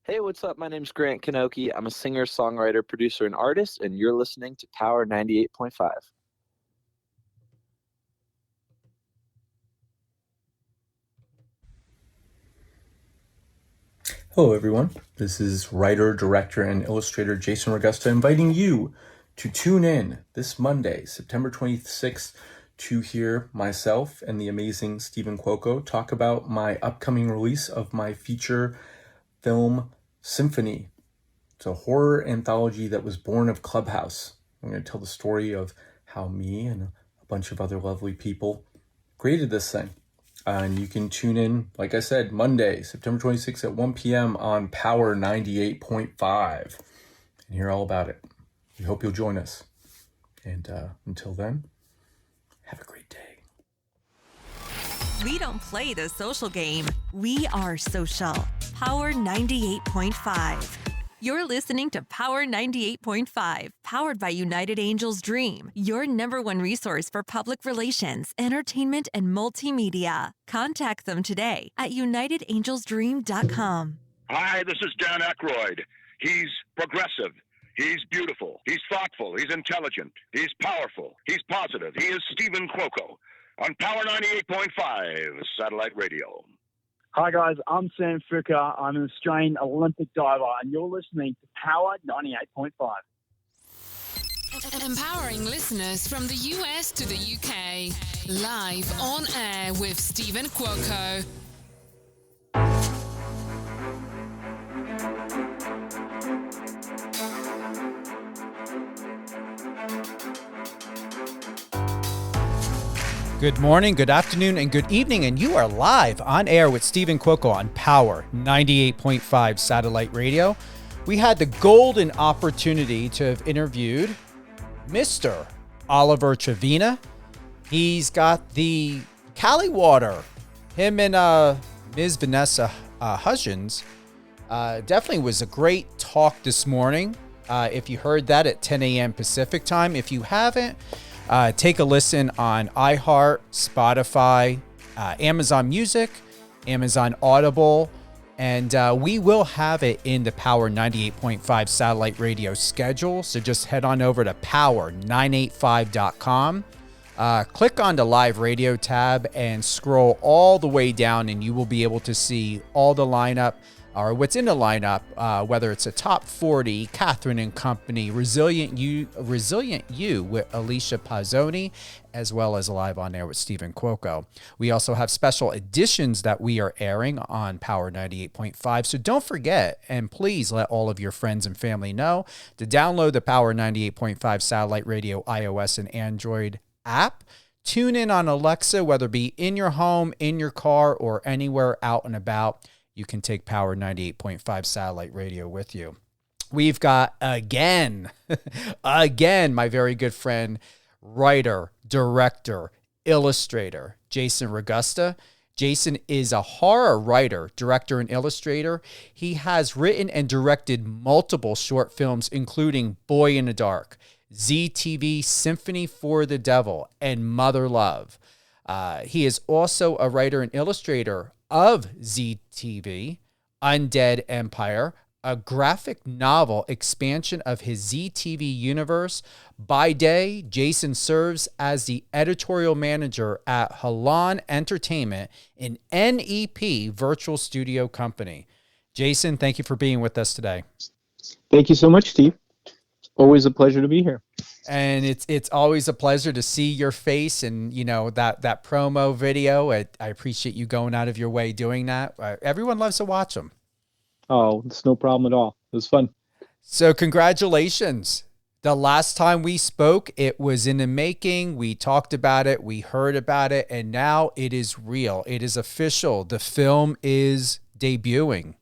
Hey, what's up? My name's Grant Kanoki. I'm a singer, songwriter, producer, and artist, and you're listening to Power 98.5. Hello, everyone. This is writer, director, and illustrator Jason Ragosta inviting you to tune in this Monday, September 26th, to hear myself and the amazing Stephen Cuoco talk about my upcoming release of my feature film, Symphony. It's a horror anthology that was born of Clubhouse. I'm going to tell the story of how me and a bunch of other lovely people created this thing. And you can tune in, like I said, Monday, September 26th at 1 p.m. on Power 98.5 and hear all about it. We hope you'll join us. And until then, have a great day. We don't play the social game. We are social. Power 98.5. You're listening to Power 98.5, powered by United Angels Dream, your number one resource for public relations, entertainment, and multimedia. Contact them today at unitedangelsdream.com. Hi, this is Dan Aykroyd. He's progressive. He's beautiful. He's thoughtful. He's intelligent. He's powerful. He's positive. He is Stephen Cuoco on Power 98.5 satellite radio. Hi guys, I'm Sam Fuka. I'm an Australian Olympic diver, and you're listening to Power 98.5. Empowering listeners from the US to the UK. Live on air with Stephen Cuoco. Good morning, good afternoon, and good evening, and you are live on air with Stephen Cuoco on Power 98.5 satellite radio. We had the golden opportunity to have interviewed Mr. Oliver Trevina. He's got the Cali Water. Him and Ms. Vanessa Hudgens definitely was a great talk this morning. If you heard that at 10 a.m. Pacific time, if you haven't, take a listen on iHeart, Spotify, Amazon Music, Amazon Audible, and we will have it in the Power 98.5 satellite radio schedule. So just head on over to power985.com, click on the live radio tab, and scroll all the way down, and you will be able to see all the lineup, or what's in the lineup, whether it's a top 40, Catherine and Company, Resilient You with Alicia Pazzoni, as well as Live on Air with Stephen Cuoco. We also have special editions that we are airing on Power 98.5. So don't forget, and please let all of your friends and family know to download the Power 98.5 satellite radio iOS and Android app. Tune in on Alexa, whether it be in your home, in your car, or anywhere out and about. You can take Power 98.5 satellite radio with you. We've got, again, my very good friend, writer, director, illustrator, Jason Ragosta. Jason is a horror writer, director, and illustrator. He has written and directed multiple short films, including Boy in the Dark, ZTV Symphony for the Devil, and Mother Love. He is also a writer and illustrator of ZTV, Undead Empire, a graphic novel expansion of his ZTV universe. By day, Jason serves as the editorial manager at Halon Entertainment, an NEP Virtual Studio Company. Jason, thank you for being with us today. Thank you so much, Steve. Always a pleasure to be here. And it's always a pleasure to see your face, and that promo video. I appreciate you going out of your way doing that. Everyone loves to watch them. Oh, it's no problem at all. It was fun. So congratulations. The last time we spoke, it was in the making. We talked about it, we heard about it, and now it is real. It is official. The film is debuting.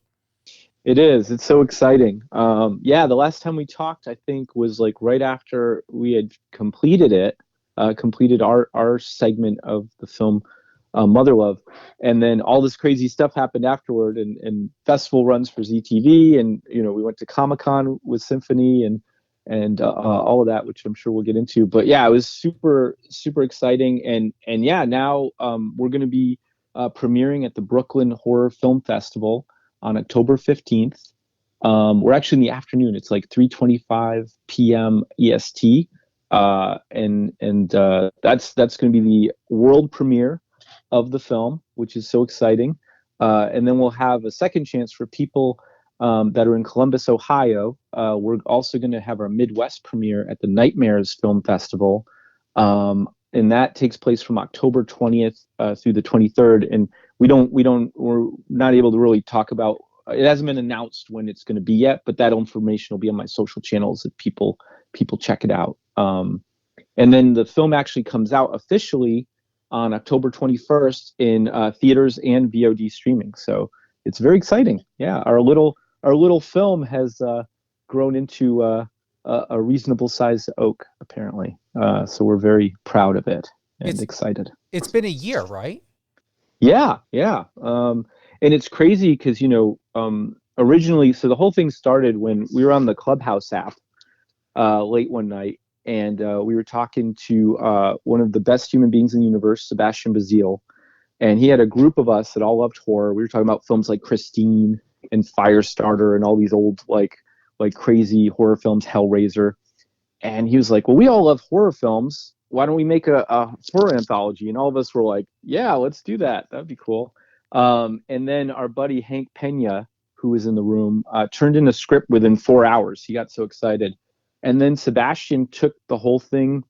It is. It's so exciting. The last time we talked, I think, was like right after we had completed our segment of the film, Mother Love. And then all this crazy stuff happened afterward, and festival runs for ZTV. And, we went to Comic-Con with Symphony and all of that, which I'm sure we'll get into. But yeah, it was super, super exciting. And now we're going to be premiering at the Brooklyn Horror Film Festival on October 15th. We're actually in the afternoon. It's like 3:25 p.m. EST, and that's going to be the world premiere of the film, which is so exciting. And then we'll have a second chance for people that are in Columbus, Ohio. We're also going to have our Midwest premiere at the Nightmares Film Festival, and that takes place from October 20th through the 23rd. And we're not able to really talk about. It hasn't been announced when it's going to be yet, but that information will be on my social channels if people check it out. And then the film actually comes out officially on October 21st in theaters and VOD streaming. So it's very exciting. Yeah, our little film has grown into a reasonable sized oak, apparently. So we're very proud of it and excited. It's been a year, right? Yeah. And it's crazy because, originally, so the whole thing started when we were on the Clubhouse app late one night, and we were talking to one of the best human beings in the universe, Sebastian Bazille, and he had a group of us that all loved horror. We were talking about films like Christine and Firestarter and all these old like crazy horror films, Hellraiser. And he was like, well, we all love horror films. Why don't we make a horror anthology? And all of us were like, yeah, let's do that. That'd be cool. And then our buddy Hank Pena, who was in the room, turned in a script within 4 hours. He got so excited. And then Sebastian took the whole thing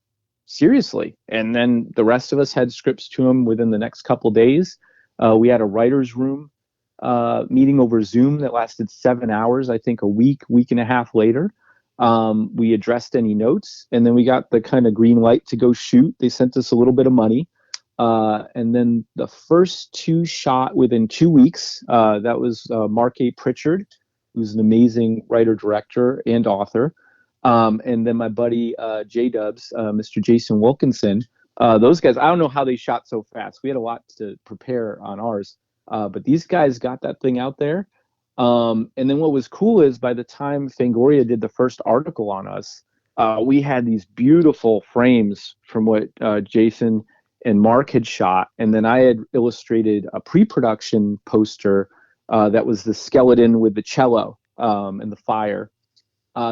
seriously. And then the rest of us had scripts to him within the next couple days. We had a writer's room meeting over Zoom that lasted 7 hours, I think a week and a half later. We addressed any notes, and then we got the kind of green light to go shoot. They sent us a little bit of money. And then the first two shot within 2 weeks. That was Mark A. Pritchard, who's an amazing writer, director, and author. And then my buddy J-Dubs, Mr. Jason Wilkinson. Those guys, I don't know how they shot so fast. We had a lot to prepare on ours. But these guys got that thing out there. And then what was cool is by the time Fangoria did the first article on us, we had these beautiful frames from what Jason and Mark had shot. And then I had illustrated a pre-production poster that was the skeleton with the cello and the fire.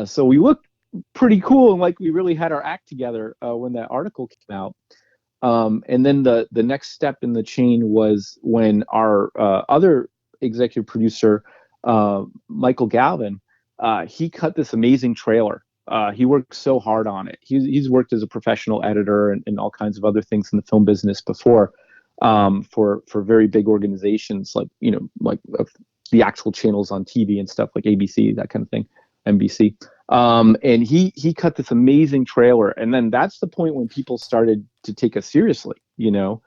So we looked pretty cool and like we really had our act together when that article came out. And then the next step in the chain was when our other executive producer, Michael Galvin, he cut this amazing trailer. He worked so hard on it. He's worked as a professional editor and all kinds of other things in the film business before, for very big organizations like the actual channels on TV and stuff like ABC, that kind of thing, NBC. And he cut this amazing trailer, and then that's the point when people started to take us seriously, and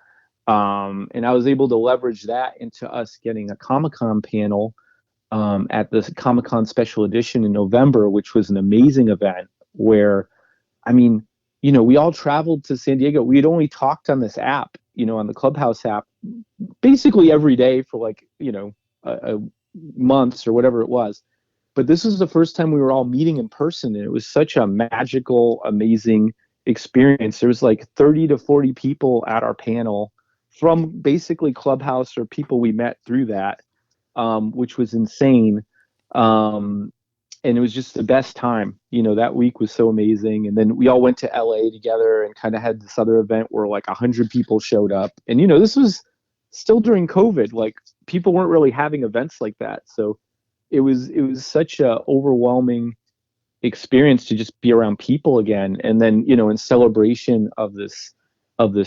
I was able to leverage that into us getting a Comic-Con panel at the Comic-Con special edition in November, which was an amazing event where, we all traveled to San Diego. We had only talked on this app, on the Clubhouse app, basically every day for months or whatever it was. But this was the first time we were all meeting in person, and it was such a magical, amazing experience. There was like 30 to 40 people at our panel from basically Clubhouse or people we met through that, which was insane. And it was just the best time. That week was so amazing. And then we all went to LA together and kind of had this other event where like 100 people showed up. And, this was still during COVID. Like people weren't really having events like that. So it was such a overwhelming experience to just be around people again. And then, in celebration of this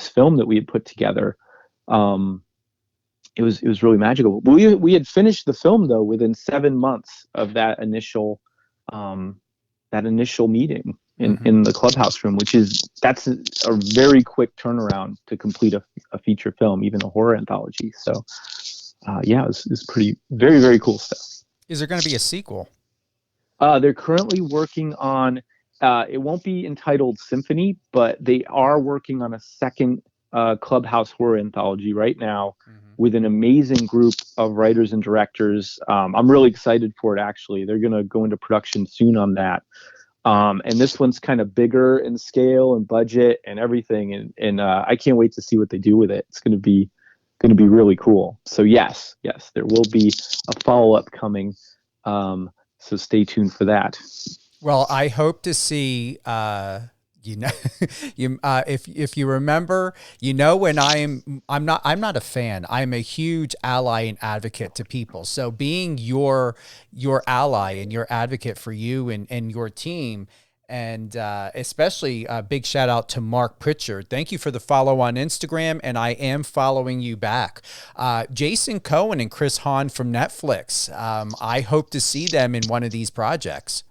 film that we had put together, it was really magical. We had finished the film though within 7 months of that initial meeting in the Clubhouse room, that's a very quick turnaround to complete a feature film, even a horror anthology. So it was pretty very, very cool stuff. Is there going to be a sequel? They're currently working on, it won't be entitled Symphony, but they are working on a second Clubhouse horror anthology right now with an amazing group of writers and directors. I'm really excited for it, actually. They're going to go into production soon on that. And this one's kind of bigger in scale and budget and everything. And I can't wait to see what they do with it. It's going to be really cool. So yes, there will be a follow-up coming So stay tuned for that. Well, I hope to see, you know, if you remember, you know, when I'm not a fan. I'm a huge ally and advocate to people. So being your ally and your advocate for you and your team, and especially a big shout out to Mark Pritchard. Thank you for the follow on Instagram, and I am following you back. Jason Cohen and Chris Hahn from Netflix. I hope to see them in one of these projects.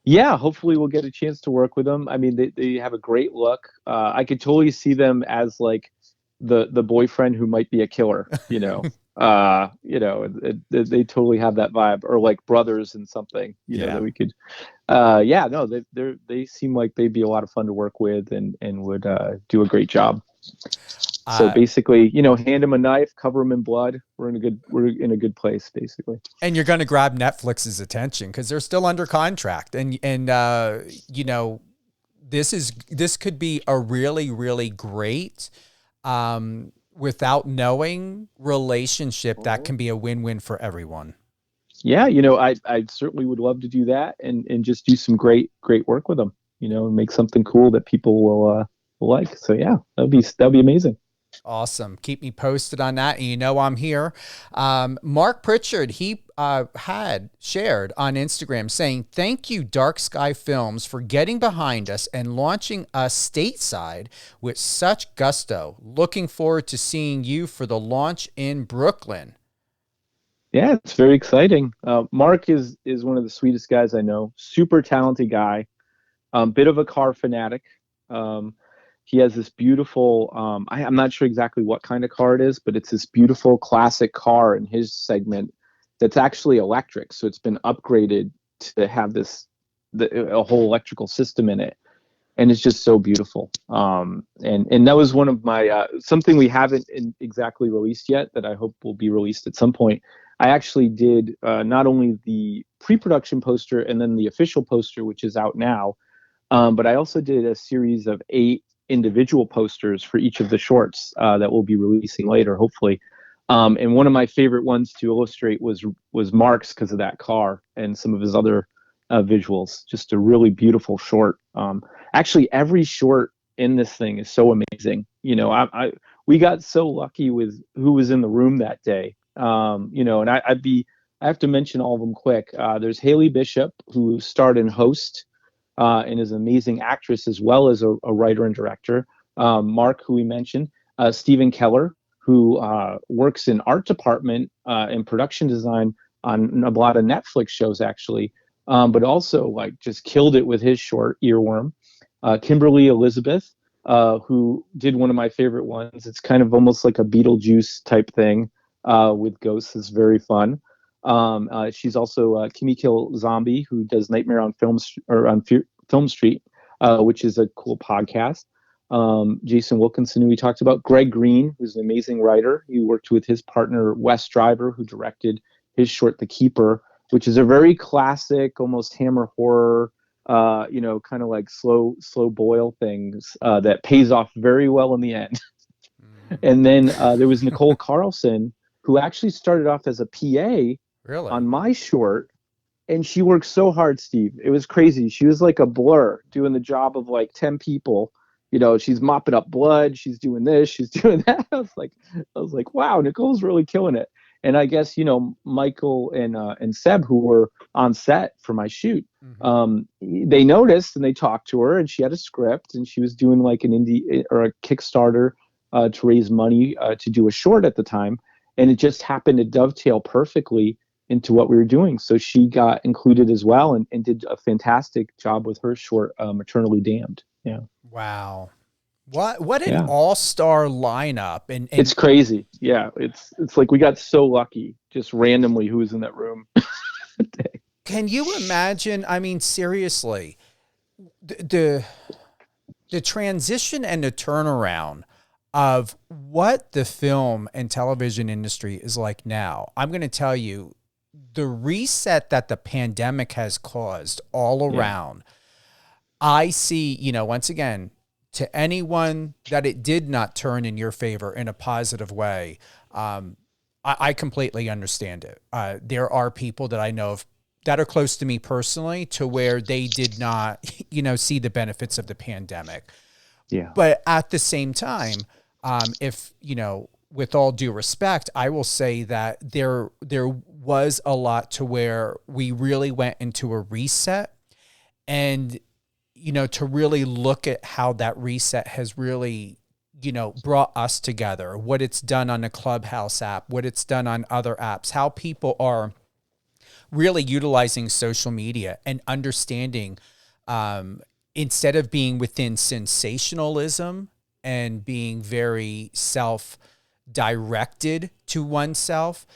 Yeah, hopefully we'll get a chance to work with them. I mean, they have a great look. I could totally see them as like the boyfriend who might be a killer, you know. They totally have that vibe, or like brothers in something, you know, that we could. They seem like they'd be a lot of fun to work with and would do a great job. So basically, you know, hand them a knife, cover them in blood. We're in a good place, basically. And you're going to grab Netflix's attention because they're still under contract, and you know, this could be a really, really great, without knowing, relationship that can be a win-win for everyone. Yeah, you know, I certainly would love to do that and just do some great work with them, you know, and make something cool that people will like. So yeah, that'd be amazing. Awesome. Keep me posted on that. And you know I'm here. Mark Pritchard, he had shared on Instagram saying, "Thank you, Dark Sky Films, for getting behind us and launching us stateside with such gusto. Looking forward to seeing you for the launch in Brooklyn." Yeah, it's very exciting. Mark is one of the sweetest guys I know. Super talented guy. Bit of a car fanatic. He has this beautiful, I'm not sure exactly what kind of car it is, but it's this beautiful classic car in his segment that's actually electric. So it's been upgraded to have a whole electrical system in it. And it's just so beautiful. And that was one of my, something we haven't exactly released yet that I hope will be released at some point. I actually did not only the pre-production poster and then the official poster, which is out now, but I also did a series of 8 individual posters for each of the shorts that we'll be releasing later, hopefully. And one of my favorite ones to illustrate was Mark's because of that car and some of his other visuals. Just a really beautiful short. Actually, every short in this thing is so amazing. You know, we got so lucky with who was in the room that day. You know, and I have to mention all of them quick. There's Haley Bishop, who starred in Host, and is an amazing actress as well as a writer and director. Mark, who we mentioned, Stephen Keller, who works in art department and production design on a lot of Netflix shows, actually, but also like just killed it with his short Earworm. Kimberly Elizabeth, who did one of my favorite ones. It's kind of almost like a Beetlejuice type thing with ghosts. It's very fun. She's also Kimmy Kill Zombie, who does Nightmare on Film Street, which is a cool podcast. Jason Wilkinson, who we talked about. Greg Green, who's an amazing writer. He worked with his partner Wes Driver, who directed his short The Keeper, which is a very classic, almost Hammer horror, you know, kind of like slow boil things that pays off very well in the end. And then there was Nicole Carlson, who actually started off as a PA on my short, and she worked so hard, Steve. It was crazy. She was like a blur doing the job of like 10 people. You know, she's mopping up blood, she's doing this, she's doing that. I was like, wow, Nicole's really killing it. And I guess, you know, Michael and Seb, who were on set for my shoot, they noticed and they talked to her, and she had a script, and she was doing like an indie or a Kickstarter to raise money to do a short at the time. And it just happened to dovetail perfectly into what we were doing. So she got included as well and did a fantastic job with her short, Maternally Damned. Yeah. Wow. What an all-star lineup. And it's crazy. Yeah. It's like we got so lucky just randomly who was in that room. Can you imagine? I mean, seriously, the transition and the turnaround of what the film and television industry is like now. I'm going to tell you, the reset that the pandemic has caused all around, I see, you know, once again, to anyone that it did not turn in your favor in a positive way, I completely understand it. There are people that I know of that are close to me personally to where they did not, see the benefits of the pandemic. Yeah. But at the same time, if, with all due respect, I will say that there was a lot to where we really went into a reset, and, to really look at how that reset has really, brought us together, what it's done on the Clubhouse app, what it's done on other apps, how people are really utilizing social media and understanding, instead of being within sensationalism and being very self-directed to oneself,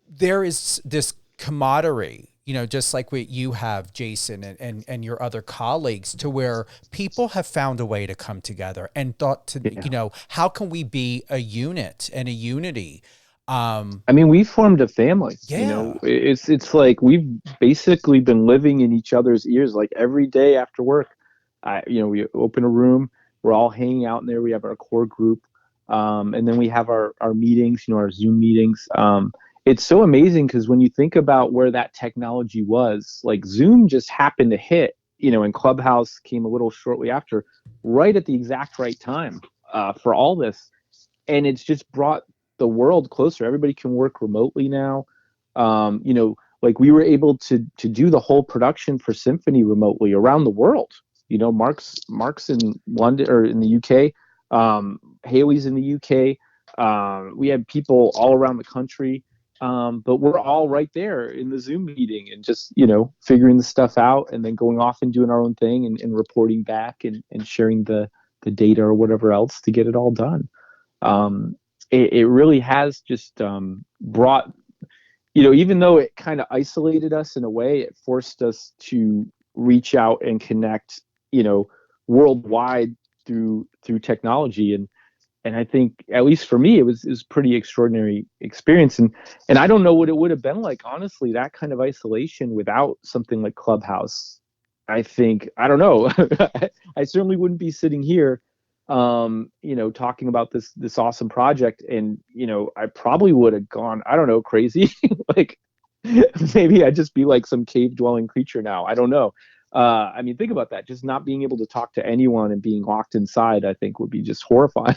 there is this camaraderie, just like what you have, Jason, and your other colleagues, to where people have found a way to come together and thought to, how can we be a unit and a unity? I mean, we formed a family. Yeah. It's like we've basically been living in each other's ears. Like every day after work, we open a room, we're all hanging out in there. We have our core group, and then we have our meetings, our Zoom meetings. It's so amazing because when you think about where that technology was, like Zoom just happened to hit, and Clubhouse came a little shortly after, right at the exact right time for all this, and it's just brought the world closer. Everybody can work remotely now. Like we were able to do the whole production for Symphony remotely around the world. Mark's in London or in the UK. Haley's in the UK. We had people all around the country. But we're all right there in the Zoom meeting and just, figuring the stuff out and then going off and doing our own thing and reporting back and sharing the data or whatever else to get it all done. It really has just brought, even though it kind of isolated us in a way, it forced us to reach out and connect, worldwide through technology. And I think, at least for me, it was pretty extraordinary experience. And I don't know what it would have been like, honestly, that kind of isolation without something like Clubhouse. I don't know. I certainly wouldn't be sitting here, talking about this awesome project. And, I probably would have gone, I don't know, crazy. Like maybe I'd just be like some cave dwelling creature now. I don't know. I mean, think about that. Just not being able to talk to anyone and being locked inside, I think would be just horrifying.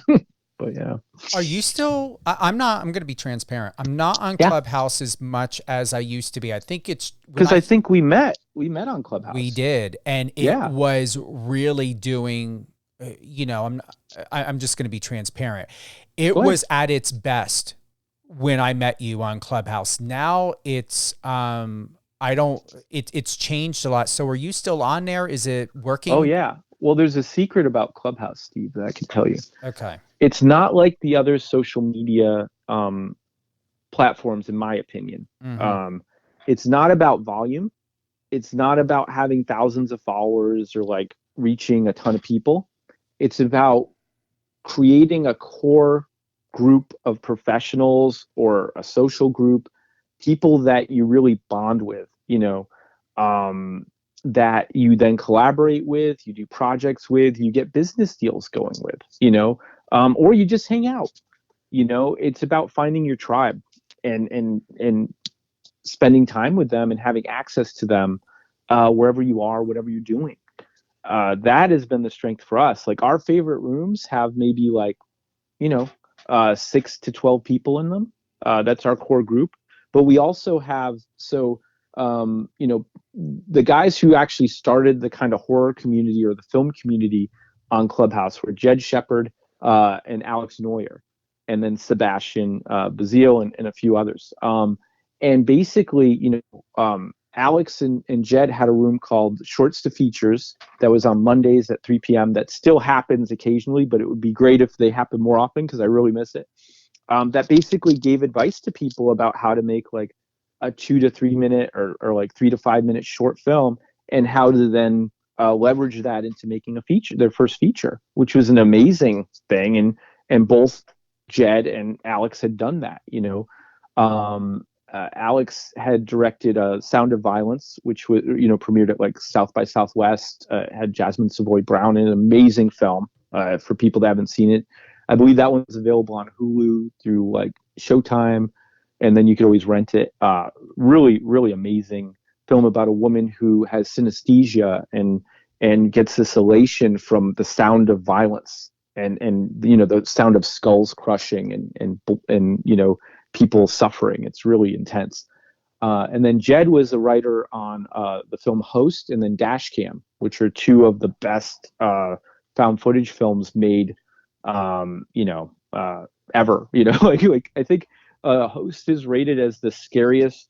But yeah. Are you still, I'm going to be transparent. I'm not on Clubhouse as much as I used to be. I think it's because I think we met on Clubhouse. We did. And it was really doing, I'm just going to be transparent. It was at its best when I met you on Clubhouse. Now it's, it's changed a lot. So are you still on there? Is it working? Oh yeah. Well, there's a secret about Clubhouse, Steve, that I can tell you. Okay. It's not like the other social media platforms, in my opinion. Mm-hmm. It's not about volume. It's not about having thousands of followers or like reaching a ton of people. It's about creating a core group of professionals or a social group, people that you really bond with, that you then collaborate with, you do projects with, you get business deals going with, or you just hang out. It's about finding your tribe and spending time with them and having access to them wherever you are, whatever you're doing. That has been the strength for us. Like our favorite rooms have maybe 6 to 12 people in them. That's our core group. But we also have, the guys who actually started the kind of horror community or the film community on Clubhouse were Jed Shepard and Alex Neuer, and then Sebastian Bazile and a few others. And basically, Alex and Jed had a room called Shorts to Features that was on Mondays at 3 p.m. That still happens occasionally, but it would be great if they happened more often because I really miss it. That basically gave advice to people about how to make like a 2 to 3 minute or like 3 to 5 minute short film, and how to then leverage that into making a feature, their first feature, which was an amazing thing. And both Jed and Alex had done that, Alex had directed Sound of Violence, which was, premiered at like South by Southwest, had Jasmine Savoy Brown in an amazing film for people that haven't seen it. I believe that one was available on Hulu through like Showtime, and then you could always rent it. Really, really amazing film about a woman who has synesthesia and gets this elation from the sound of violence and the sound of skulls crushing and people suffering. It's really intense. And then Jed was a writer on the film Host and then Dashcam, which are two of the best found footage films made ever. Like I think Host is rated as the scariest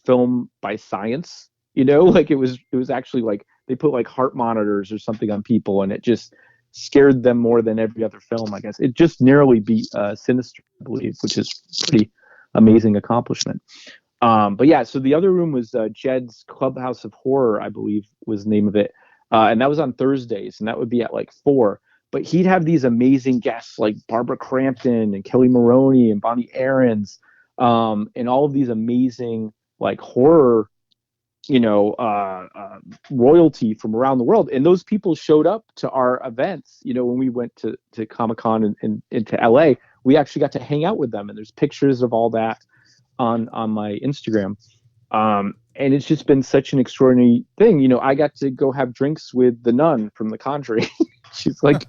film by Science. Like it was actually like they put like heart monitors or something on people, and it just scared them more than every other film. I guess it just narrowly beat Sinister, I believe, which is pretty amazing accomplishment. But yeah, so the other room was Jed's Clubhouse of Horror, I believe was the name of it, and that was on Thursdays, and that would be at like 4. But he'd have these amazing guests like Barbara Crampton and Kelly Maroney and Bonnie Aarons, and all of these amazing like horror, royalty from around the world. And those people showed up to our events. When we went to Comic-Con and to LA, we actually got to hang out with them. And there's pictures of all that on my Instagram. And it's just been such an extraordinary thing. I got to go have drinks with the nun from The Conjuring. She's like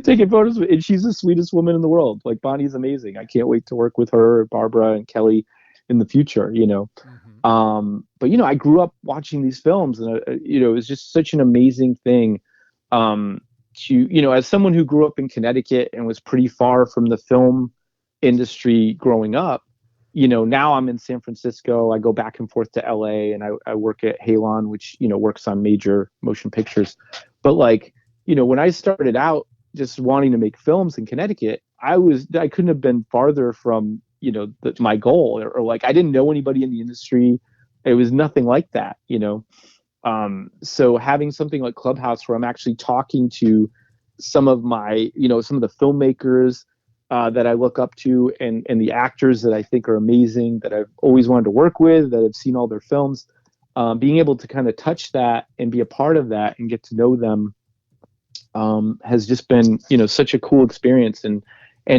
taking photos and she's the sweetest woman in the world. Like Bonnie's amazing. I can't wait to work with her, Barbara and Kelly in the future, Mm-hmm. But I grew up watching these films, and it was just such an amazing thing to as someone who grew up in Connecticut and was pretty far from the film industry growing up. Now I'm in San Francisco. I go back and forth to LA, and I work at Halon, which works on major motion pictures. But like when I started out just wanting to make films in Connecticut, I couldn't have been farther from my goal, or like I didn't know anybody in the industry. It was nothing like that. So having something like Clubhouse where I'm actually talking to some of my some of the filmmakers that I look up to and the actors that I think are amazing, that I've always wanted to work with, that I've seen all their films, being able to kind of touch that and be a part of that and get to know them has just been such a cool experience and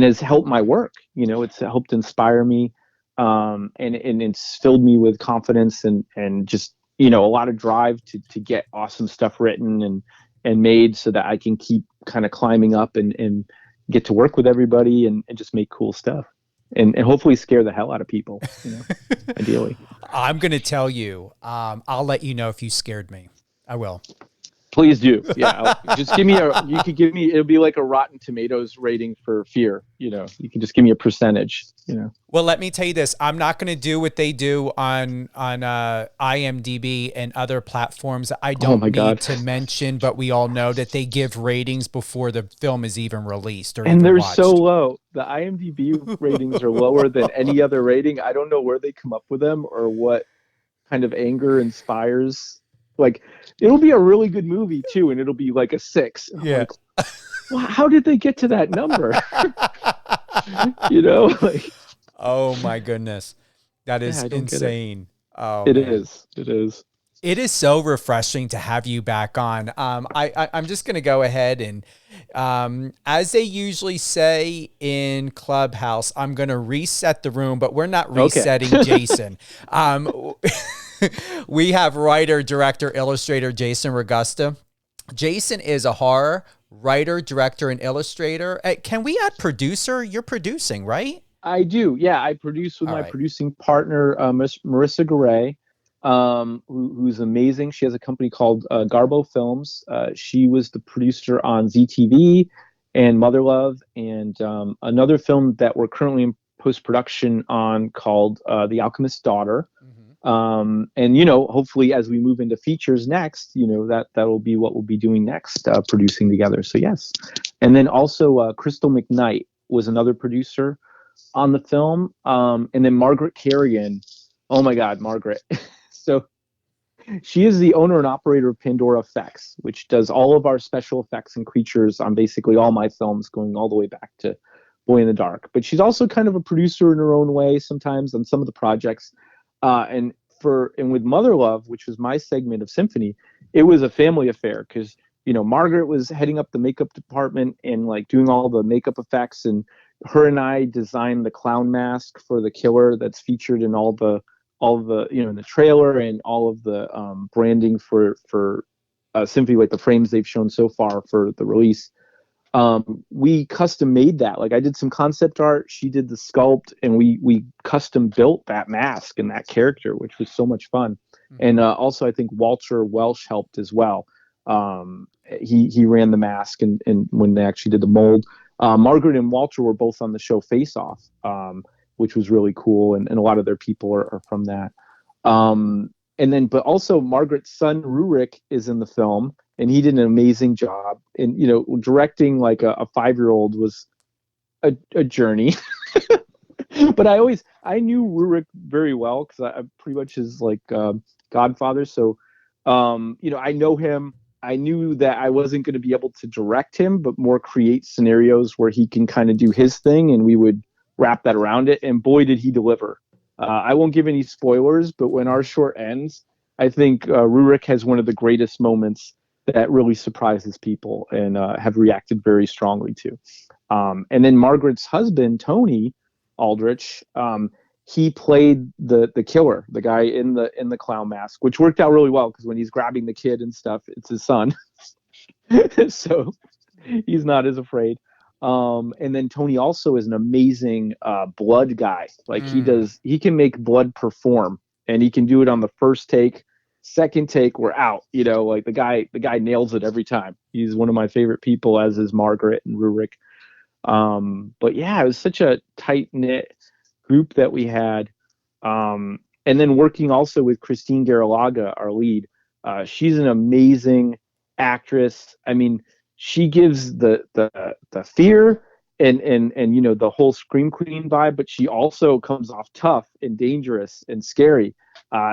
has helped my work. It's helped inspire me, and it's filled me with confidence and just a lot of drive to get awesome stuff written and made, so that I can keep kind of climbing up and get to work with everybody and just make cool stuff and hopefully scare the hell out of people. Ideally. I'm gonna tell you. I'll let you know if you scared me. I will. Please do. Yeah. Just give me it'll be like a Rotten Tomatoes rating for fear. You can just give me a percentage, Well, let me tell you this. I'm not going to do what they do on IMDb and other platforms. I don't need to mention, but we all know that they give ratings before the film is even released. And they're so low. The IMDb ratings are lower than any other rating. I don't know where they come up with them or what kind of anger inspires. Like, it'll be a really good movie too, and it'll be like a 6. I'm like, well, how did they get to that number? Like, oh my goodness, that is insane. Oh, it is. It is so refreshing to have you back on. I'm just going to go ahead and, as they usually say in Clubhouse, I'm going to reset the room, but we're not resetting Jason. We have writer, director, illustrator Jason Ragosta. Jason is a horror writer, director, and illustrator. Can we add producer? You're producing, right? I do. Yeah, I produce with my producing partner, Marissa Garay, who's amazing. She has a company called Garbo Films. She was the producer on ZTV and Mother Love, and another film that we're currently in post-production on called The Alchemist's Daughter. And hopefully as we move into features next, that'll be what we'll be doing next, producing together. So yes. And then also Crystal McKnight was another producer on the film. And then Margaret Carrigan. Oh my God, Margaret. So she is the owner and operator of Pandora Effects, which does all of our special effects and creatures on basically all my films, going all the way back to Boy in the Dark. But she's also kind of a producer in her own way sometimes on some of the projects. And with Mother Love, which was my segment of Symphony, it was a family affair because, Margaret was heading up the makeup department and like doing all the makeup effects, and her and I designed the clown mask for the killer that's featured in all the all of the, in the trailer and all of the branding for Symphony, like the frames they've shown so far for the release. We custom made that. Like I did some concept art, she did the sculpt, and we custom built that mask and that character, which was so much fun. And also I think Walter Welsh helped as well. He ran the mask and when they actually did the mold. Margaret and Walter were both on the show Face Off, which was really cool, and a lot of their people are from that. But also Margaret's son Rurik is in the film, and he did an amazing job. And directing like a 5-year-old was a journey. But I knew Rurik very well because I pretty much his like godfather. So I know him. I knew that I wasn't going to be able to direct him, but more create scenarios where he can kind of do his thing, and we would wrap that around it. And boy, did he deliver. I won't give any spoilers, but when our short ends, I think Rurik has one of the greatest moments that really surprises people and have reacted very strongly to. And then Margaret's husband, Tony Aldrich, he played the killer, the guy in the clown mask, which worked out really well because when he's grabbing the kid and stuff, it's his son. So he's not as afraid. And then Tony also is an amazing blood guy. Like he can make blood perform, and he can do it on the first take. Second take, we're out. Like the guy nails it every time. He's one of my favorite people, as is Margaret and Rurik. But yeah, it was such a tight knit group that we had. And then working also with Christine Garilaga, our lead. She's an amazing actress. I mean, she gives the fear and the whole Scream Queen vibe, but she also comes off tough and dangerous and scary.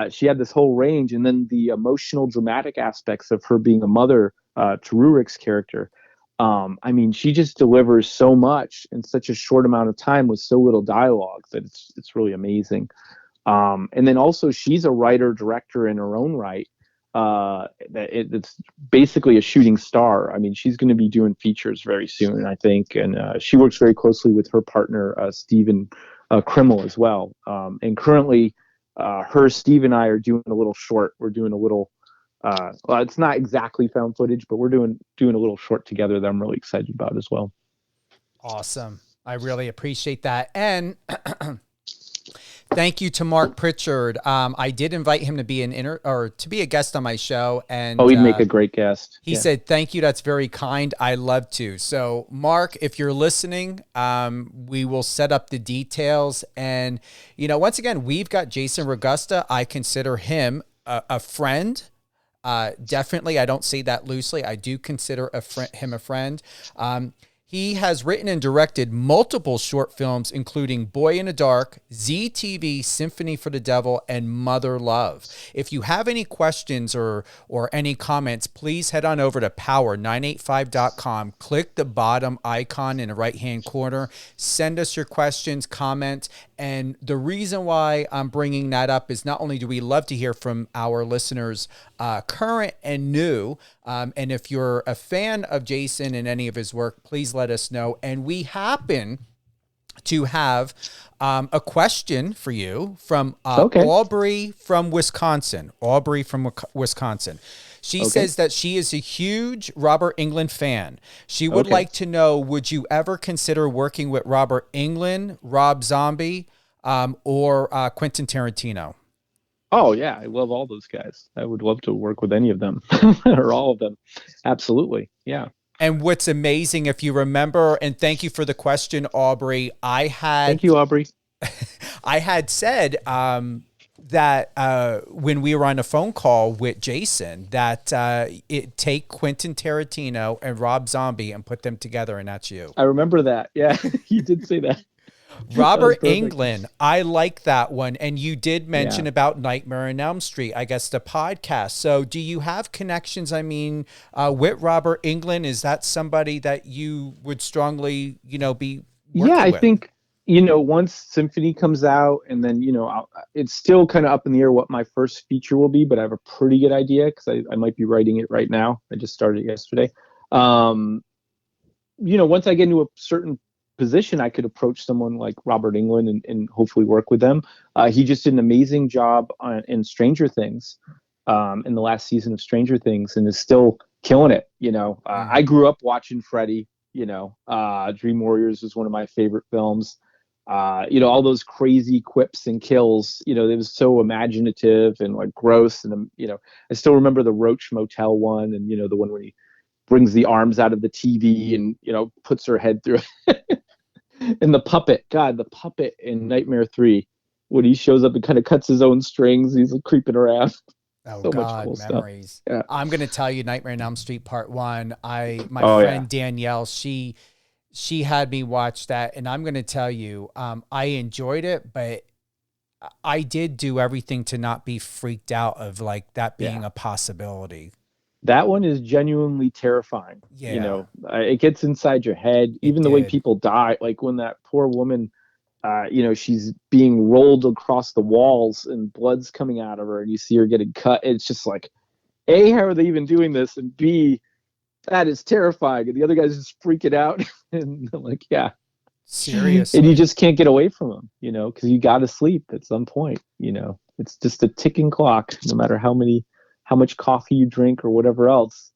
She had this whole range, and then the emotional, dramatic aspects of her being a mother to Rurik's character. I mean, she just delivers so much in such a short amount of time with so little dialogue that it's really amazing. And then also she's a writer director in her own right. It's basically a shooting star. I mean, she's going to be doing features very soon, I think. And she works very closely with her partner, Stephen Krimmel as well. And currently Steve and I are doing a little short. We're doing a little, well, it's not exactly found footage, but we're doing a little short together that I'm really excited about as well. Awesome. I really appreciate that. And thank you to Mark Pritchard. I did invite him to be to be a guest on my show, and he'd make a great guest. He said, "Thank you. That's very kind. I love to." So, Mark, if you're listening, we will set up the details. And once again, we've got Jason Ragosta. I consider him a friend. Definitely, I don't say that loosely. I do consider him a friend. He has written and directed multiple short films, including Boy in the Dark, ZTV, Symphony for the Devil, and Mother Love. If you have any questions or any comments, please head on over to power985.com. Click the bottom icon in the right-hand corner. Send us your questions, comment. And the reason why I'm bringing that up is not only do we love to hear from our listeners, current and new, and if you're a fan of Jason and any of his work, please let us know. And we happen to have a question for you from Aubrey from Wisconsin. She says that she is a huge Robert Englund fan. She would like to know, would you ever consider working with Robert Englund, Rob Zombie, or Quentin Tarantino? Oh, yeah. I love all those guys. I would love to work with any of them or all of them. Absolutely. Yeah. And what's amazing, if you remember, and thank you for the question, Aubrey, Thank you, Aubrey. I had said that when we were on a phone call with Jason, that it take Quentin Tarantino and Rob Zombie and put them together, and that's you. I remember that. Yeah, you did say that. Robert Englund, I like that one. And you did mention about Nightmare on Elm Street, I guess the podcast. So do you have connections, with Robert Englund? Is that somebody that you would strongly, be working with? I think, once Symphony comes out, and then, it's still kind of up in the air what my first feature will be, but I have a pretty good idea because I might be writing it right now. I just started yesterday. Once I get into a certain position, I could approach someone like Robert Englund and hopefully work with them. He just did an amazing job in Stranger Things, in the last season of Stranger Things, and is still killing it. I grew up watching Freddy. Dream Warriors was one of my favorite films. All those crazy quips and kills. It was so imaginative and like gross. And I still remember the Roach Motel one, and the one when he brings the arms out of the TV and puts her head through. And the puppet in Nightmare 3, when he shows up and kind of cuts his own strings, he's like, creeping around. Oh, so God, much cool memories. Stuff. Yeah. I'm going to tell you Nightmare on Elm Street Part 1. My friend Danielle, she had me watch that, and I'm going to tell you, I enjoyed it, but I did do everything to not be freaked out of like that being a possibility. That one is genuinely terrifying. Yeah. It gets inside your head. Even the way people die, like when that poor woman, she's being rolled across the walls and blood's coming out of her and you see her getting cut. It's just like, A, how are they even doing this? And B, that is terrifying. And the other guy's just freaking out. And I'm like, yeah. Seriously. And you just can't get away from him, because you got to sleep at some point. It's just a ticking clock, no matter how much coffee you drink or whatever else.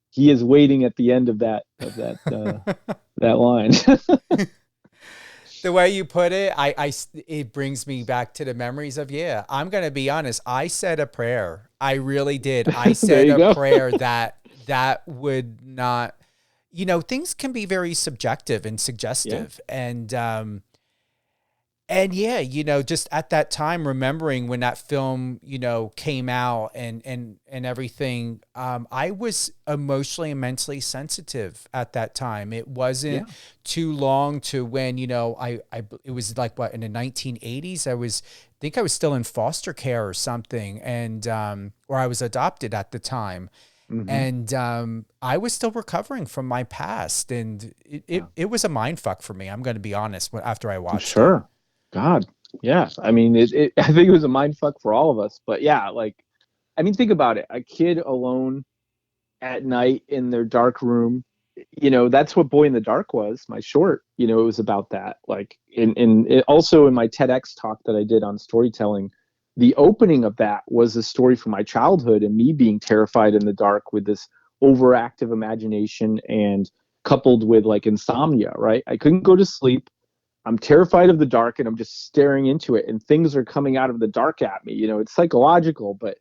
He is waiting at the end of that that line. The way you put it, it brings me back to the memories of, I'm going to be honest. I said a prayer. I really did. I said a prayer that would not, things can be very subjective and suggestive. Yeah. And just at that time, remembering when that film, came out and everything, I was emotionally and mentally sensitive at that time. It wasn't too long to when, it was like in the 1980s, I think I was still in foster care or something. And, or I was adopted at the time. Mm-hmm. And I was still recovering from my past, and it was a mind fuck for me. I'm going to be honest. After I watched it. God, yeah. I mean, I think it was a mind fuck for all of us. But think about it. A kid alone at night in their dark room. That's what Boy in the Dark was. My short. It was about that. Like, also in my TEDx talk that I did on storytelling. The opening of that was a story from my childhood and me being terrified in the dark with this overactive imagination and coupled with like insomnia, right? I couldn't go to sleep. I'm terrified of the dark and I'm just staring into it and things are coming out of the dark at me. It's psychological, but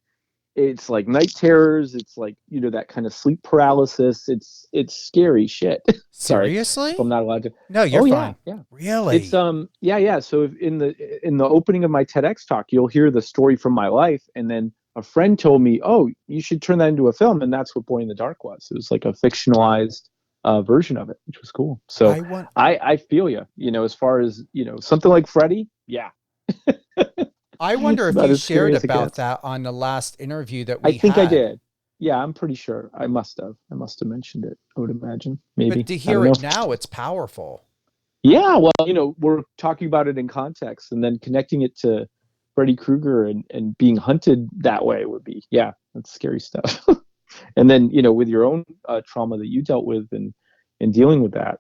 it's like night terrors. It's like, that kind of sleep paralysis. It's scary shit. Seriously? If I'm not allowed to. No, you're fine. Yeah. Really? It's So if in the opening of my TEDx talk, you'll hear the story from my life. And then a friend told me, oh, you should turn that into a film. And that's what Boy in the Dark was. It was like a fictionalized version of it, which was cool. So I feel you, as far as, something like Freddy. Yeah. I wonder if you shared about that on the last interview that we had. I think I did. Yeah, I'm pretty sure. I must have mentioned it, I would imagine. Maybe. But to hear it now, it's powerful. Yeah, well, we're talking about it in context and then connecting it to Freddy Krueger and being hunted that way would be, that's scary stuff. And then, with your own trauma that you dealt with and dealing with that,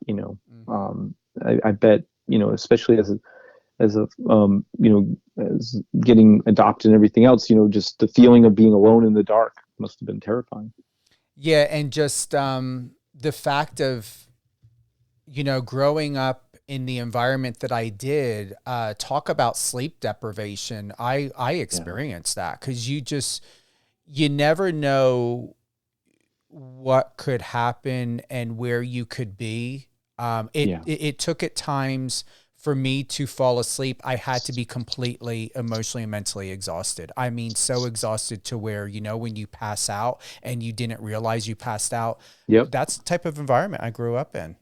I bet, especially as getting adopted and everything else, just the feeling of being alone in the dark must have been terrifying. Yeah. And just the fact of, growing up in the environment that I did, talk about sleep deprivation. I experienced that because you never know what could happen and where you could be. It took at times for me to fall asleep. I had to be completely emotionally and mentally exhausted. I mean, so exhausted to where, when you pass out and you didn't realize you passed out. Yep. That's the type of environment I grew up in.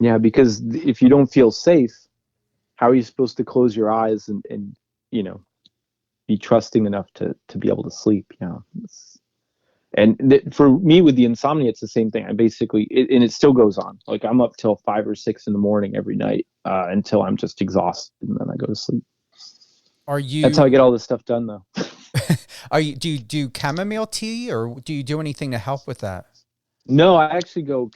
Yeah, because if you don't feel safe, how are you supposed to close your eyes and be trusting enough to be able to sleep? For me with the insomnia, it's the same thing. I basically, and it still goes on. Like I'm up till 5 or 6 in the morning every night until I'm just exhausted, and then I go to sleep. That's how I get all this stuff done, though. Do you do chamomile tea, or do you do anything to help with that? No, I actually go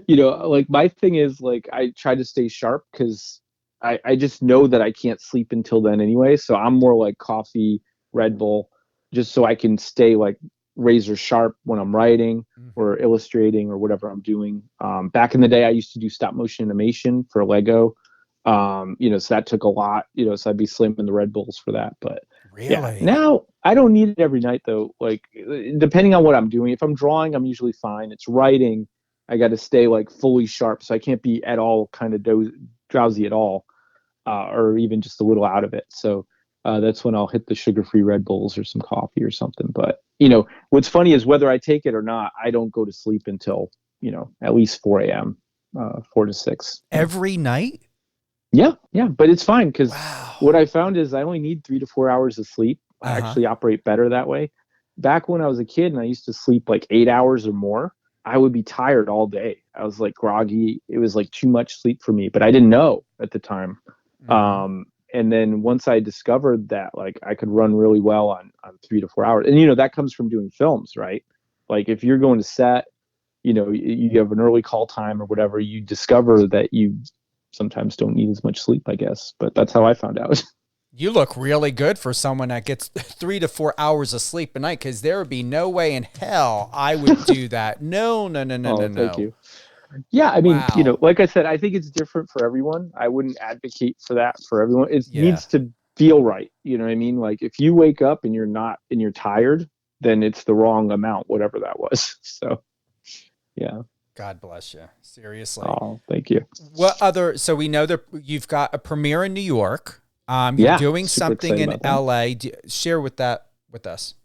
Like my thing is like I try to stay sharp because I just know that I can't sleep until then anyway. So I'm more like coffee, Red Bull, just so I can stay like razor sharp when I'm writing or illustrating or whatever I'm doing. Back in the day, I used to do stop motion animation for Lego. So that took a lot, so I'd be slamming the Red Bulls for that. But Really? yeah, now I don't need it every night though. Like depending on what I'm doing, if I'm drawing, I'm usually fine. It's writing, I got to stay like fully sharp. So I can't be at all kind of drowsy at all, or even just a little out of it. So that's when I'll hit the sugar-free Red Bulls or some coffee or something. But, what's funny is whether I take it or not, I don't go to sleep until, at least 4 a.m., 4 to 6. Every night? Yeah. But it's fine because Wow. what I found is I only need 3 to 4 hours of sleep. I actually operate better that way. Back when I was a kid and I used to sleep like 8 hours or more, I would be tired all day. I was like groggy. It was like too much sleep for me, but I didn't know at the time. And then once I discovered that, like I could run really well on 3 to 4 hours, and that comes from doing films, right? Like if you're going to set, you have an early call time or whatever, you discover that you sometimes don't need as much sleep, I guess. But that's how I found out. You look really good for someone that gets 3 to 4 hours of sleep a night, because there would be no way in hell I would do that. No. Thank you. Yeah, I mean, Wow. like I said, I think it's different for everyone. I wouldn't advocate for that for everyone. It needs to feel right. You know what I mean? Like if you wake up and you're tired, then it's the wrong amount, whatever that was. So, yeah. God bless you. Seriously. Oh, thank you. So we know that you've got a premiere in New York. You're doing something in LA. Share with us.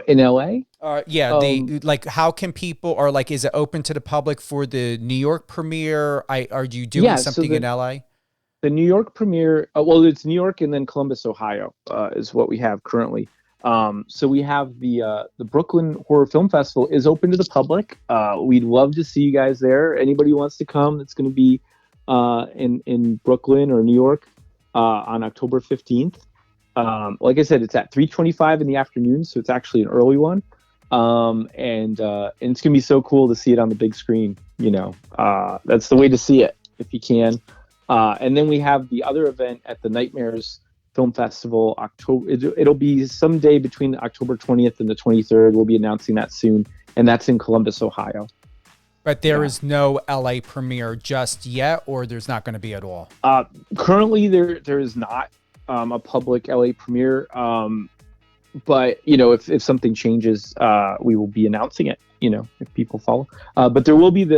In LA? How can people, or like, is it open to the public for the New York premiere? Are you doing something in LA? The New York premiere, it's New York and then Columbus, Ohio, is what we have currently. So we have the Brooklyn Horror Film Festival is open to the public. We'd love to see you guys there. Anybody who wants to come, it's going to be in Brooklyn or New York on October 15th. Like I said, it's at 3:25 in the afternoon, so it's actually an early one. And it's gonna be so cool to see it on the big screen. That's the way to see it if you can. And then we have the other event at the Nightmares Film Festival. It'll be someday between October 20th and the 23rd. We'll be announcing that soon, and that's in Columbus, Ohio. But there is no LA premiere just yet, or there's not going to be at all? Currently, there is not a public LA premiere. But, if something changes, we will be announcing it, if people follow. But there will be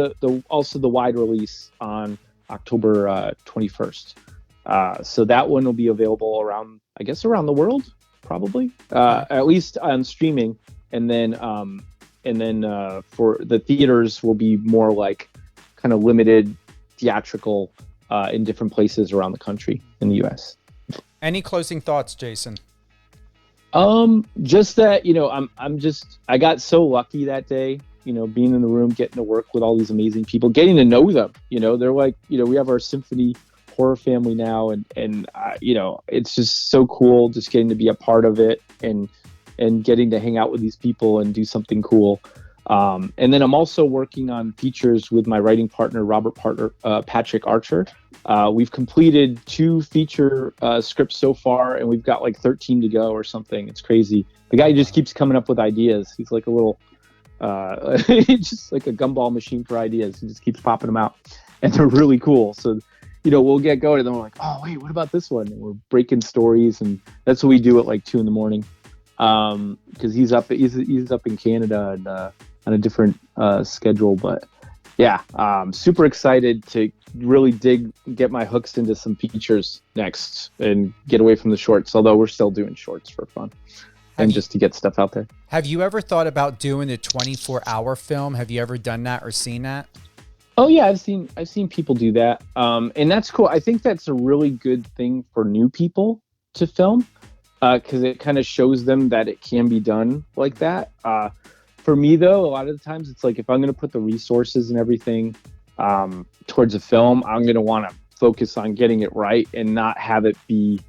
also the wide release on October 21st. So that one will be available around the world, probably, at least on streaming. And then for the theaters will be more like kind of limited theatrical in different places around the country in the U.S. Any closing thoughts, Jason? Just that, I got so lucky that day, being in the room, getting to work with all these amazing people, getting to know them, they're like, we have our SYMPHONY horror family now. And it's just so cool just getting to be a part of it and getting to hang out with these people and do something cool. And then I'm also working on features with my writing partner, Patrick Archer. We've completed 2 feature scripts so far, and we've got like 13 to go or something. It's crazy. The guy just keeps coming up with ideas. He's like a little, just like a gumball machine for ideas. He just keeps popping them out, and they're really cool. So, we'll get going, and then we're like, oh wait, what about this one? And we're breaking stories, and that's what we do at like 2 a.m. Because he's up in Canada and on a different schedule. But yeah, super excited to really get my hooks into some features next and get away from the shorts, although we're still doing shorts for fun just to get stuff out there. Have you ever thought about doing a 24-hour film? Have you ever done that or seen that? Oh yeah, I've seen people do that. And that's cool. I think that's a really good thing for new people to film. Because it kind of shows them that it can be done like that. For me, though, a lot of the times it's like if I'm going to put the resources and everything towards a film, I'm going to want to focus on getting it right and not have it be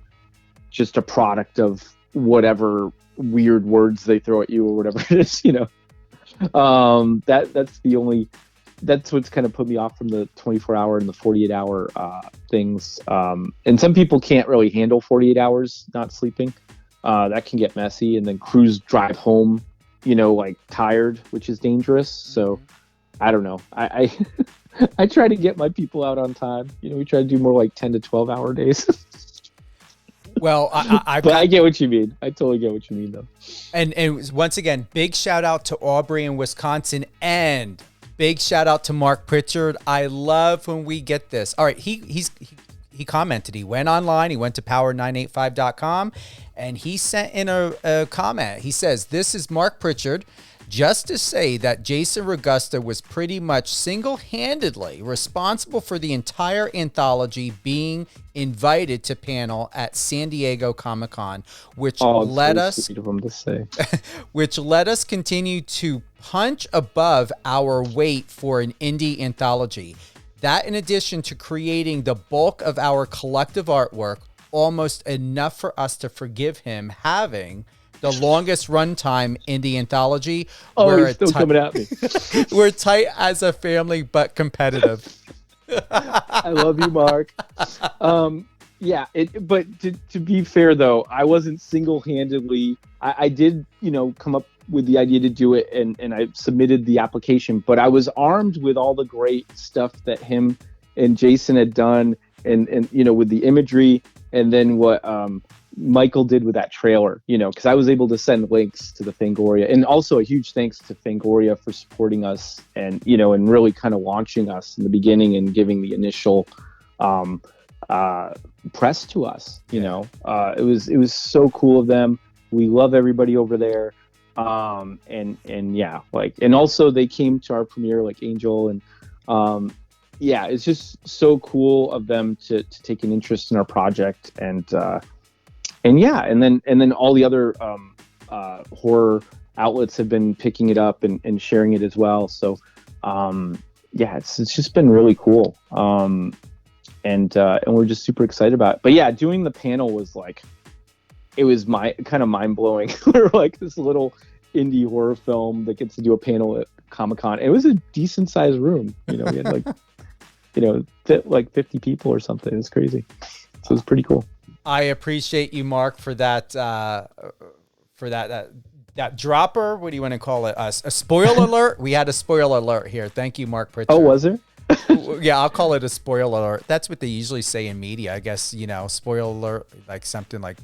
just a product of whatever weird words they throw at you or whatever it is, That's what's kind of put me off from the 24-hour and the 48-hour things. And some people can't really handle 48 hours not sleeping. That can get messy, and then crews drive home, like tired, which is dangerous. So I don't know. I I try to get my people out on time. We try to do more like 10 to 12-hour days. Well, I get what you mean. I totally get what you mean, though. And once again, big shout out to Aubrey in Wisconsin, and big shout out to Mark Pritchard. I love when we get this. All right, he commented. He went online. He went to power985.com, and he sent in a comment. He says, "This is Mark Pritchard. Just to say that Jason Ragosta was pretty much single-handedly responsible for the entire anthology being invited to panel at San Diego Comic-Con, which led us continue to punch above our weight for an indie anthology. That, in addition to creating the bulk of our collective artwork, almost enough for us to forgive him having the longest runtime indie anthology. He's still coming at me. We're tight as a family, but competitive." I love you, Mark. Yeah, but to be fair, though, I wasn't single-handedly. I did, come up with the idea to do it, and I submitted the application, but I was armed with all the great stuff that him and Jason had done, and with the imagery, and then what Michael did with that trailer, because I was able to send links to the Fangoria, and also a huge thanks to Fangoria for supporting us and and really kind of launching us in the beginning and giving the initial press to us. It was so cool of them. We love everybody over there, and also they came to our premiere, like Angel, and it's just so cool of them to take an interest in our project, and then all the other horror outlets have been picking it up and sharing it as well. So it's just been really cool. And we're just super excited about it. But yeah, doing the panel was it was kind of mind blowing. We're like this little indie horror film that gets to do a panel at Comic-Con. It was a decent sized room. We had fit like 50 people or something. It's crazy. So it was pretty cool. I appreciate you, Mark, for that that dropper. What do you want to call it? A spoiler alert. We had a spoiler alert here. Thank you, Mark Pritchard. Oh, was there? Yeah, I'll call it a spoiler alert. That's what they usually say in media. I guess, spoiler alert, like something like,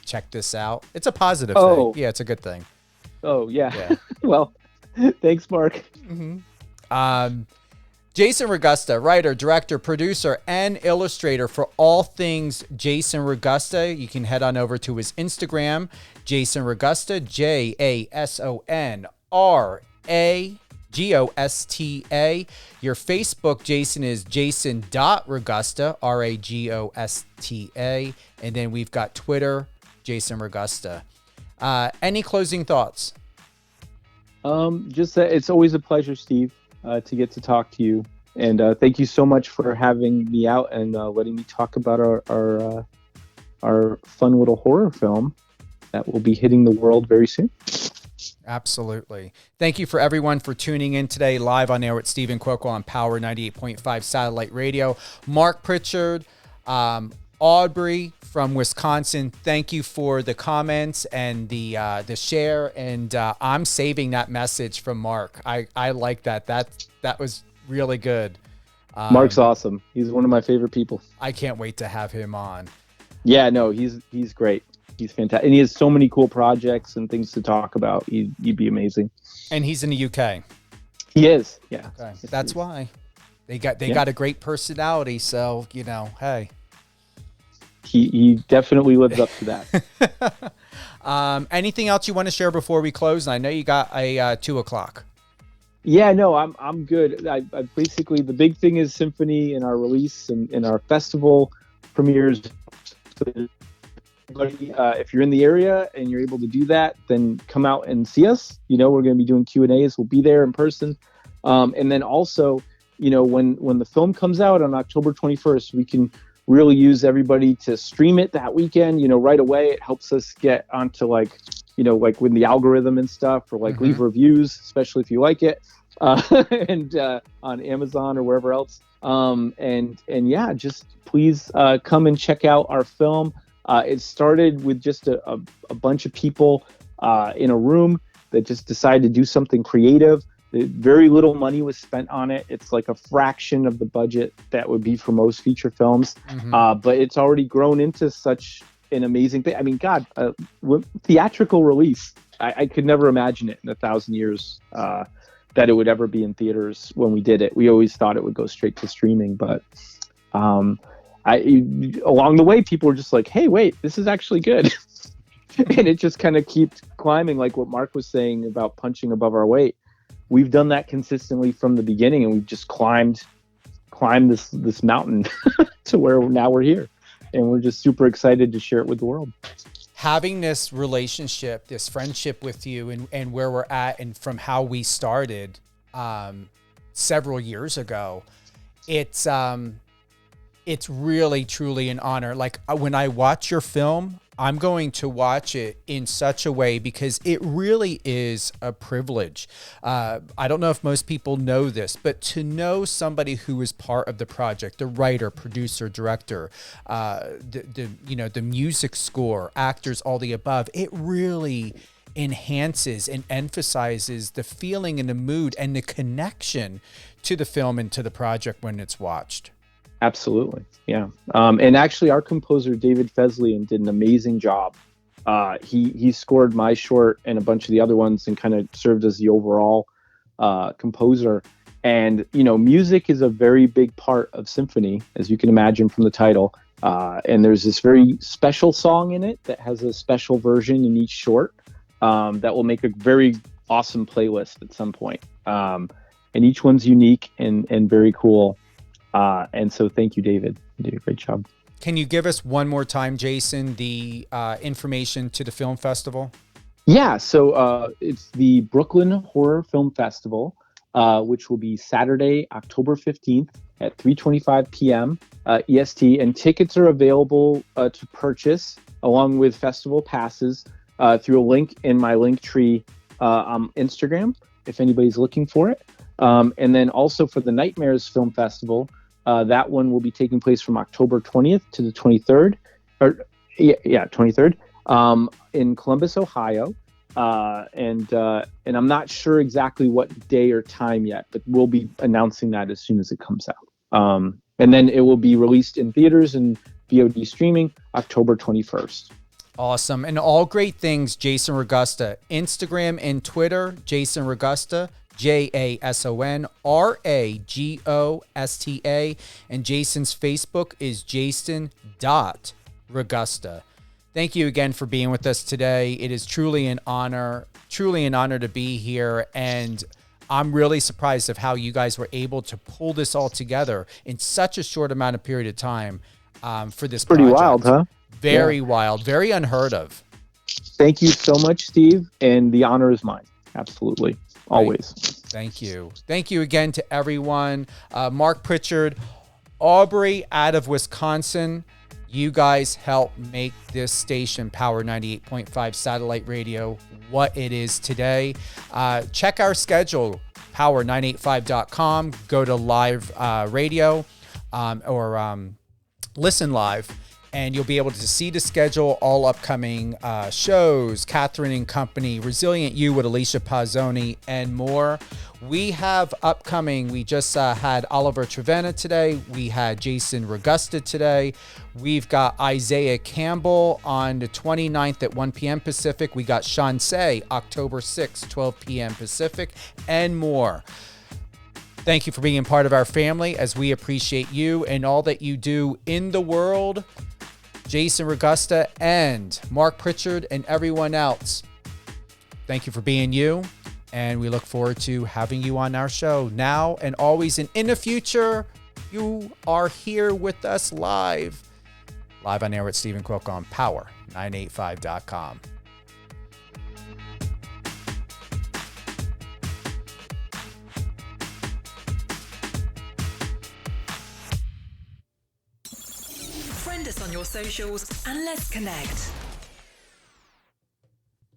check this out. It's a positive thing. Yeah, it's a good thing. Oh, yeah. Well, thanks, Mark. Mm-hmm. Jason Ragosta, writer, director, producer, and illustrator for all things Jason Ragosta. You can head on over to his Instagram, Jason Ragosta, JASONRAGOSTA. Your Facebook, Jason, is jason.ragosta, RAGOSTA. And then we've got Twitter, Jason Ragosta. Any closing thoughts? Just that it's always a pleasure, Steve, to get to talk to you. And thank you so much for having me out and letting me talk about our fun little horror film that will be hitting the world very soon. Absolutely. Thank you for everyone for tuning in today, live on air with Stephen Cuoco on Power 98.5 Satellite Radio. Mark Pritchard, Aubrey from Wisconsin, thank you for the comments and the share. And I'm saving that message from Mark. I like that. That was really good. Mark's awesome. He's one of my favorite people. I can't wait to have him on. Yeah, no, he's great. He's fantastic. And he has so many cool projects and things to talk about. He'd be amazing. And he's in the UK. He is. Yeah. Okay. That's why. They got a great personality, so, hey. He definitely lives up to that. Anything else you want to share before we close? I know you got a 2:00. Yeah, no, I'm good. I basically, the big thing is SINPHONY and our release and our festival premieres. If you're in the area and you're able to do that, then come out and see us. We're going to be doing Q&As. We'll be there in person. And then also, when the film comes out on October 21st, we can really use everybody to stream it that weekend, right away. It helps us get onto like with the algorithm and stuff, or like leave reviews, especially if you like it, and on Amazon or wherever else. And yeah, just please come and check out our film. It started with just a bunch of people in a room that just decided to do something creative. Very little money was spent on it. It's like a fraction of the budget that would be for most feature films. But it's already grown into such an amazing thing. I mean, God, theatrical release. I could never imagine it in 1,000 years that it would ever be in theaters when we did it. We always thought it would go straight to streaming, but along the way, people were just like, hey, wait, this is actually good. And it just kind of keeps climbing, like what Mark was saying about punching above our weight. We've done that consistently from the beginning, and we've just climbed this mountain to where now we're here, and we're just super excited to share it with the world. Having this relationship, this friendship with you, and where we're at, and from how we started several years ago, it's really truly an honor. Like when I watch your film, I'm going to watch it in such a way because it really is a privilege. I don't know if most people know this, but to know somebody who is part of the project, the writer, producer, director, the music score, actors, all the above, it really enhances and emphasizes the feeling and the mood and the connection to the film and to the project when it's watched. Absolutely. Yeah. And actually our composer, David Feslian, did an amazing job. He scored my short and a bunch of the other ones and kind of served as the overall composer. And, music is a very big part of Symphony, as you can imagine from the title. And there's this very special song in it that has a special version in each short that will make a very awesome playlist at some point. And each one's unique and very cool. And so thank you, David. You did a great job. Can you give us one more time, Jason, the information to the film festival? Yeah, so it's the Brooklyn Horror Film Festival, which will be Saturday, October 15th at 3:25 p.m. EST. And tickets are available to purchase along with festival passes through a link in my link tree on Instagram, if anybody's looking for it. And then also for the Nightmares Film Festival, that one will be taking place from October 20th to the 23rd, 23rd, in Columbus, Ohio. And I'm not sure exactly what day or time yet, but we'll be announcing that as soon as it comes out. And then it will be released in theaters and VOD streaming October 21st. Awesome. And all great things, Jason Ragosta. Instagram and Twitter, Jason Ragosta. JASON RAGOSTA, and Jason's Facebook is Jason.Ragosta. Thank you again for being with us today. It is truly an honor to be here, and I'm really surprised of how you guys were able to pull this all together in such a short amount of period of time for this Pretty project. wild, huh? Very wild, very unheard of. Thank you so much, Steve, and the honor is mine. Absolutely. Always. Thank you. Thank you again to everyone. Mark Pritchard, Aubrey out of Wisconsin. You guys help make this station, Power 98.5 satellite radio, what it is today. Check our schedule, power985.com. Go to live radio or listen live. And you'll be able to see the schedule, all upcoming shows, Catherine and Company, Resilient You with Alicia Pazzoni, and more. We have upcoming, we just had Oliver Trevenna today. We had Jason Ragosta today. We've got Isaiah Campbell on the 29th at 1 p.m. Pacific. We got Sean Say, October 6th, 12 p.m. Pacific, and more. Thank you for being part of our family as we appreciate you and all that you do in the world. Jason Ragosta and Mark Pritchard and everyone else, thank you for being you, and we look forward to having you on our show now and always, and in the future. You are here with us live on air with Stephen Quilk on power985.com. Friend us on your socials and let's connect.